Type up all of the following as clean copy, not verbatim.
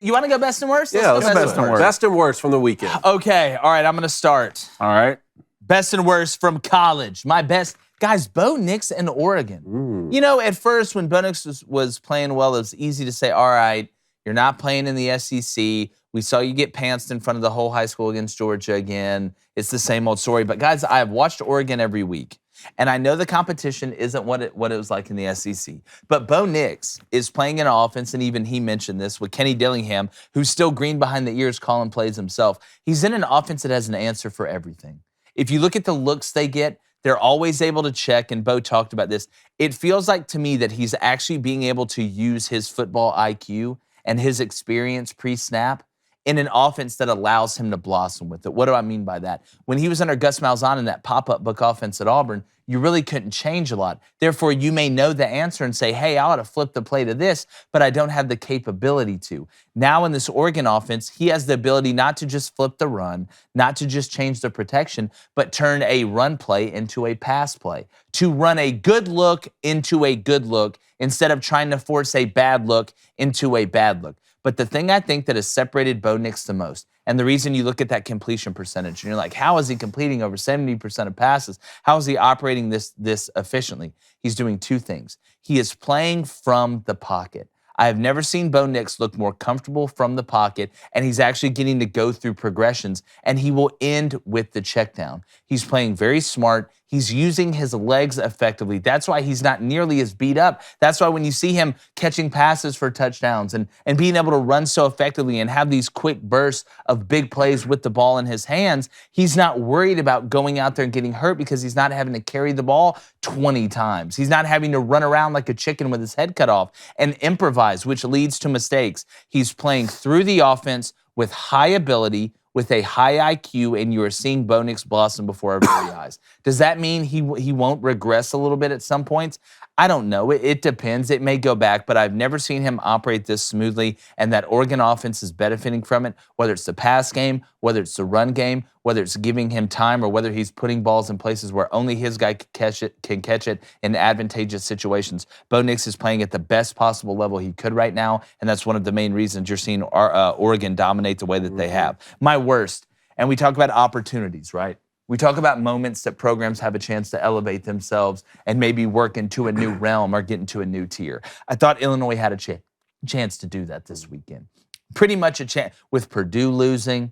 You want to go best and worst? Yeah, let's go go best and worst. Best and worst from the weekend. Okay, all right, I'm going to start. All right. Best and worst from college. My best, guys, Bo Nix in Oregon. You know, at first when Bo Nix was playing well, it was easy to say, all right, you're not playing in the SEC. We saw you get pantsed in front of the whole high school against Georgia again. It's the same old story. But guys, I have watched Oregon every week. And I know the competition isn't what it was like in the SEC. But Bo Nix is playing in an offense, and even he mentioned this with Kenny Dillingham, who's still green behind the ears calling plays himself. He's in an offense that has an answer for everything. If you look at the looks they get, they're always able to check, and Bo talked about this. It feels like to me that he's actually being able to use his football IQ and his experience pre-snap in an offense that allows him to blossom with it. What do I mean by that? When he was under Gus Malzahn in that pop-up book offense at Auburn, you really couldn't change a lot. Therefore, you may know the answer and say, hey, I ought to flip the play to this, but I don't have the capability to. Now in this Oregon offense, he has the ability not to just flip the run, not to just change the protection, but turn a run play into a pass play, to run a good look into a good look instead of trying to force a bad look into a bad look. But the thing I think that has separated Bo Nix the most, and the reason you look at that completion percentage, and you're like, how is he completing over 70% of passes? How is he operating this efficiently? He's doing two things. He is playing from the pocket. I have never seen Bo Nix look more comfortable from the pocket, and he's actually getting to go through progressions, and he will end with the check down. He's playing very smart. He's using his legs effectively. That's why he's not nearly as beat up. That's why when you see him catching passes for touchdowns and being able to run so effectively and have these quick bursts of big plays with the ball in his hands, he's not worried about going out there and getting hurt because he's not having to carry the ball 20 times. He's not having to run around like a chicken with his head cut off and improvise, which leads to mistakes. He's playing through the offense with high ability, with a high IQ, and you are seeing Bo Nix blossom before our very eyes. Does that mean he won't regress a little bit at some points? I don't know. It depends. It may go back, but I've never seen him operate this smoothly, and that Oregon offense is benefiting from it, whether it's the pass game, whether it's the run game, whether it's giving him time, or whether he's putting balls in places where only his guy can catch it in advantageous situations. Bo Nix is playing at the best possible level he could right now, and that's one of the main reasons you're seeing Oregon dominate the way that they have. My worst, and we talk about opportunities, right? We talk about moments that programs have a chance to elevate themselves and maybe work into a new realm or get into a new tier. I thought Illinois had a chance to do that this weekend. Pretty much a chance with Purdue losing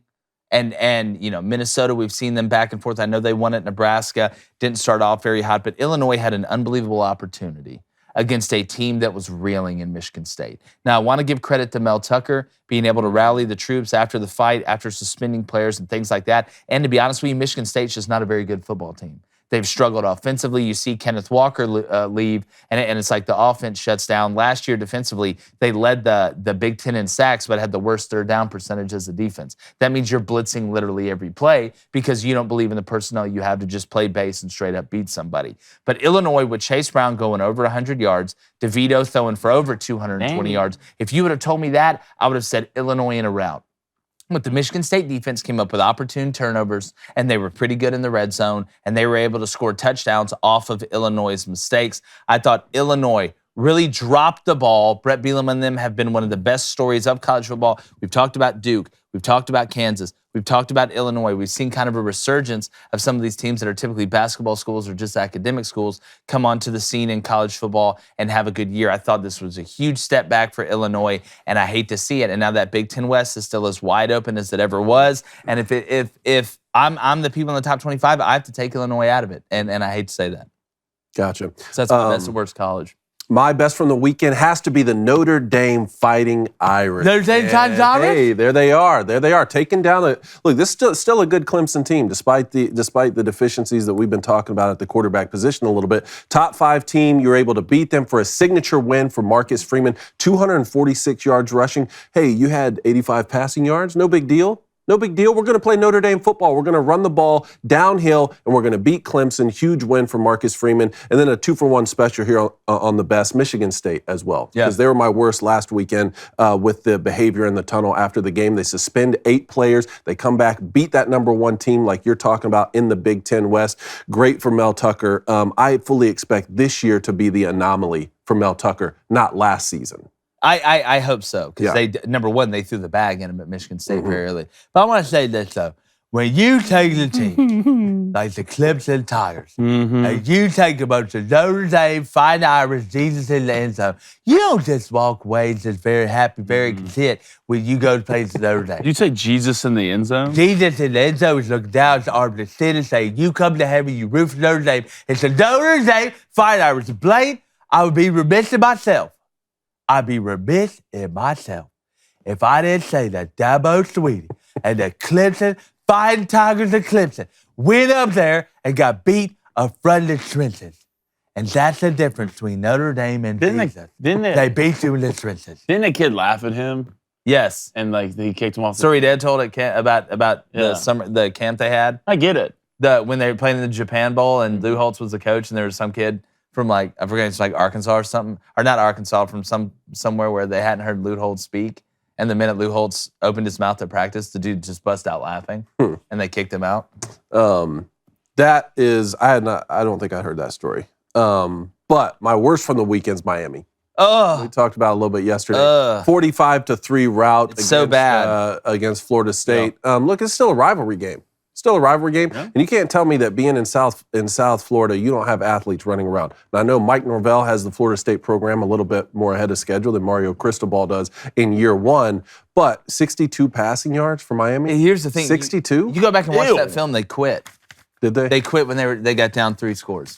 and you know, Minnesota, we've seen them back and forth. I know they won at Nebraska, didn't start off very hot, but Illinois had an unbelievable opportunity against a team that was reeling in Michigan State. Now, I want to give credit to Mel Tucker being able to rally the troops after the fight, after suspending players and things like that. And to be honest with you, Michigan State's just not a very good football team. They've struggled offensively. You see Kenneth Walker leave, and it's like the offense shuts down. Last year, defensively, they led the Big Ten in sacks, but had the worst third down percentage as a defense. That means you're blitzing literally every play because you don't believe in the personnel you have to just play base and straight up beat somebody. But Illinois, with Chase Brown going over 100 yards, DeVito throwing for over 220 yards, if you would have told me that, I would have said Illinois in a rout. But the Michigan State defense came up with opportune turnovers, and they were pretty good in the red zone, and they were able to score touchdowns off of Illinois' mistakes. I thought Illinois really dropped the ball. Brett Bielema and them have been one of the best stories of college football. We've talked about Duke. We've talked about Kansas. We've talked about Illinois. We've seen kind of a resurgence of some of these teams that are typically basketball schools or just academic schools come onto the scene in college football and have a good year. I thought this was a huge step back for Illinois, and I hate to see it. And now that Big Ten West is still as wide open as it ever was. And if I'm the people in the top 25, I have to take Illinois out of it, and I hate to say that. Gotcha. So that's my best and worst college. My best from the weekend has to be the Notre Dame Fighting Irish. Notre Dame Times Irish? Hey, there they are. There they are. Taking down look, this is still a good Clemson team, despite the deficiencies that we've been talking about at the quarterback position a little bit. Top 5 team, you're able to beat them for a signature win for Marcus Freeman. 246 yards rushing. Hey, you had 85 passing yards. No big deal. No big deal. We're going to play Notre Dame football. We're going to run the ball downhill, and we're going to beat Clemson. Huge win for Marcus Freeman. And then a 2-for-1 special here on the best, Michigan State as well. Because they were my worst last weekend with the behavior in the tunnel after the game. They suspend 8 players. They come back, beat that number 1 team like you're talking about in the Big Ten West. Great for Mel Tucker. I fully expect this year to be the anomaly for Mel Tucker, not last season. I hope so, because Yeah. number one, they threw the bag in them at Michigan State very early. But I want to say this, though. When you take the team, like the Clemson Tigers, and you take a bunch of Notre Dame, Fighting Irish, Jesus in the end zone, you don't just walk away just very happy, very content when you go to play the Notre Dame. Did you say Jesus in the end zone? Jesus in the end zone is looking down at the arm of the city saying, you come to heaven, you root for Notre Dame. It's a Notre Dame Fighting Irish. Blaine, I would be remiss in myself. I'd be remiss in myself if I didn't say that Dabo Swinney and the Clemson Fighting Tigers of Clemson went up there and got beat up front of the trenches. And that's the difference between Notre Dame and Jesus. They beat you in the trenches. Didn't a kid laugh at him Yes. and like he kicked him off? Sorry, Dad told it about Yeah. the camp they had. I get it. When they were playing in the Japan Bowl and Lou Holtz was the coach and there was some kid from I forget, it's like Arkansas or something, or not Arkansas, from somewhere where they hadn't heard Lou Holtz speak. And the minute Lou Holtz opened his mouth at practice, the dude just bust out laughing, and they kicked him out. That is, I don't think I heard that story. But my worst from the weekend's Miami. We talked about it a little bit yesterday. 45-3 rout It's so bad. Against Florida State. Look, it's still a rivalry game. Still a rivalry game. Yeah. And you can't tell me that being in South Florida, you don't have athletes running around. And I know Mike Norvell has the Florida State program a little bit more ahead of schedule than Mario Cristobal does in year one. But 62 passing yards for Miami? Here's the thing. 62? You go back and watch Ew. that film, they quit. Did they? They quit when they got down 3 scores.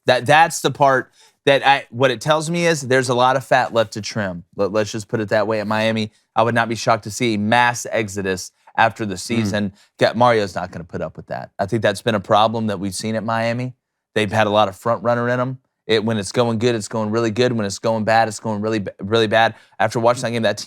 That's the part that what it tells me is there's a lot of fat left to trim. Let's just put it that way at Miami. I would not be shocked to see a mass exodus after the season. Mario's not going to put up with that. I think that's been a problem that we've seen at Miami. They've had a lot of front runner in them. When it's going good, it's going really good. When it's going bad, it's going really, really bad. After watching that game, that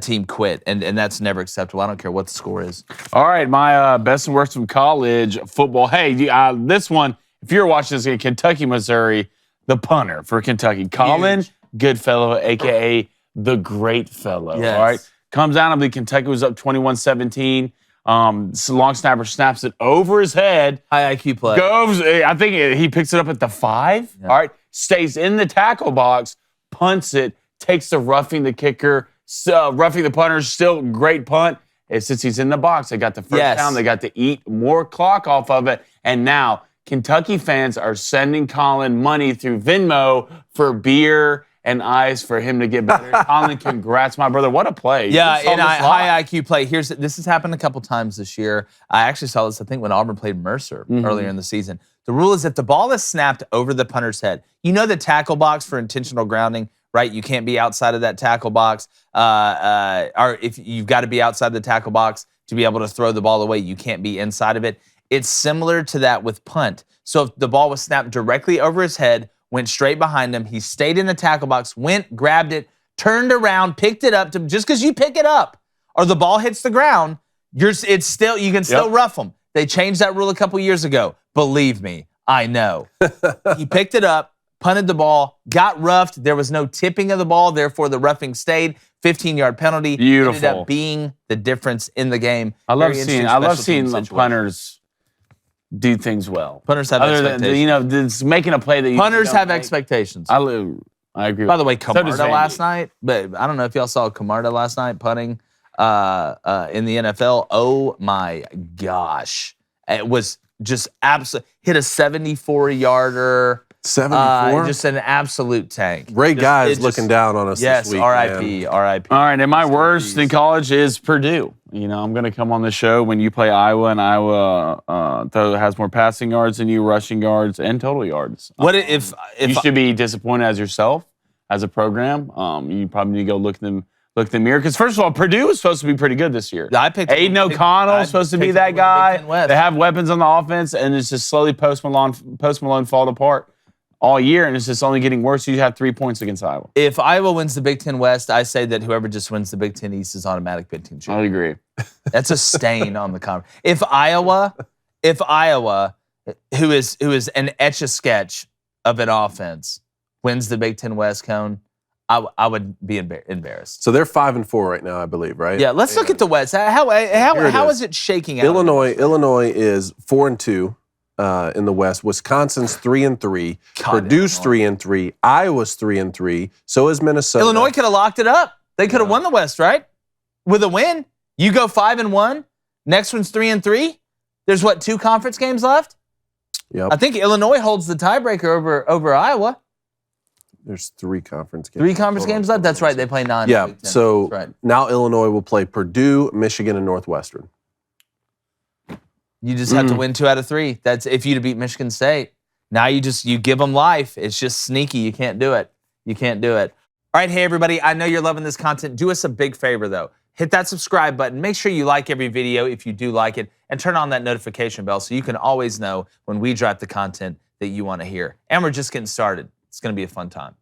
team quit. And that's never acceptable. I don't care what the score is. All right, my best and worst from college football. Hey, this one, if you're watching this game, Kentucky, Missouri, the punter for Kentucky, Colin Goodfellow, a.k.a. the Great Fellow. Yes. All right, comes out, I believe Kentucky was up 21-17. Long snapper snaps it over his head. High IQ play. Goes, I think he picks it up at the 5. Yeah. All right, stays in the tackle box, punts it, takes the roughing the kicker, roughing the punter, still great punt. And since he's in the box, they got the first down. They got to eat more clock off of it. And now Kentucky fans are sending Colin money through Venmo for beer and ice for him to get better. Colin, congrats, my brother. What a play. Yeah, You saw and this high live. IQ play. This has happened a couple times this year. I actually saw this, I think, when Auburn played Mercer earlier in the season. The rule is if the ball is snapped over the punter's head, you know the tackle box for intentional grounding, right? You can't be outside of that tackle box. Or if you've got to be outside the tackle box to be able to throw the ball away, you can't be inside of it. It's similar to that with punt. So if the ball was snapped directly over his head, went straight behind him, he stayed in the tackle box, went, grabbed it, turned around, picked it up. Just because you pick it up or the ball hits the ground, you can still rough them. They changed that rule a couple years ago. Believe me, I know. He picked it up, punted the ball, got roughed. There was no tipping of the ball, therefore the roughing stayed. 15-yard penalty. Beautiful. Ended up being the difference in the game. I love Very seeing interesting the special team punters do things well. Punters have Other expectations. than, just making a play that you Punters don't have make. expectations. I agree. By the way, So does Camarda Vandy. last night, but I don't know if y'all saw Camarda last night punting in the NFL. Oh my gosh. It was just absolute, hit a 74-yarder. 74? Just an absolute tank. Ray Guy is it looking down on us Yes, this week. R.I.P. R.I.P. All right, and my worst in Jeez. college is Purdue. I'm going to come on the show when you play Iowa, and Iowa has more passing yards than you, rushing yards, and total yards. What if You should be disappointed as yourself, as a program. You probably need to go look in the mirror. Because first of all, Purdue is supposed to be pretty good this year. I picked Aiden O'Connell I is supposed to be picked that them to win the guy. Big Ten West. They have weapons on the offense, and it's just slowly Post Malone fall apart all year, and it's just only getting worse. You have 3 points against Iowa. If Iowa wins the Big Ten West, I say that whoever just wins the Big Ten East is automatic Big Ten I champion. agree. That's a stain on the conference. If Iowa, who is an etch-a-sketch of an offense, wins the Big Ten West cone, I would be embarrassed. So they're 5-4 right now, I believe, right? Yeah, let's look at the West. How Here it is is. it shaking out? Illinois is 4-2. in the West. Wisconsin's 3-3. God, Purdue's Illinois. 3-3. Iowa's 3-3. So is Minnesota. Illinois could have locked it up. They could have won the West, right? With a win. You go 5-1. Next one's 3-3. There's what, 2 conference games left? Yep. I think Illinois holds the tiebreaker over Iowa. There's 3 conference games. 3 conference games left? That's right. They play 9. Yeah, Big Ten. so That's right. now Illinois will play Purdue, Michigan, and Northwestern. You just have to win 2 out of 3. That's if you to beat Michigan State. Now you give them life. It's just sneaky. You can't do it. You can't do it. All right, hey everybody. I know you're loving this content. Do us a big favor though. Hit that subscribe button. Make sure you like every video if you do like it, and turn on that notification bell so you can always know when we drop the content that you want to hear. And we're just getting started. It's going to be a fun time.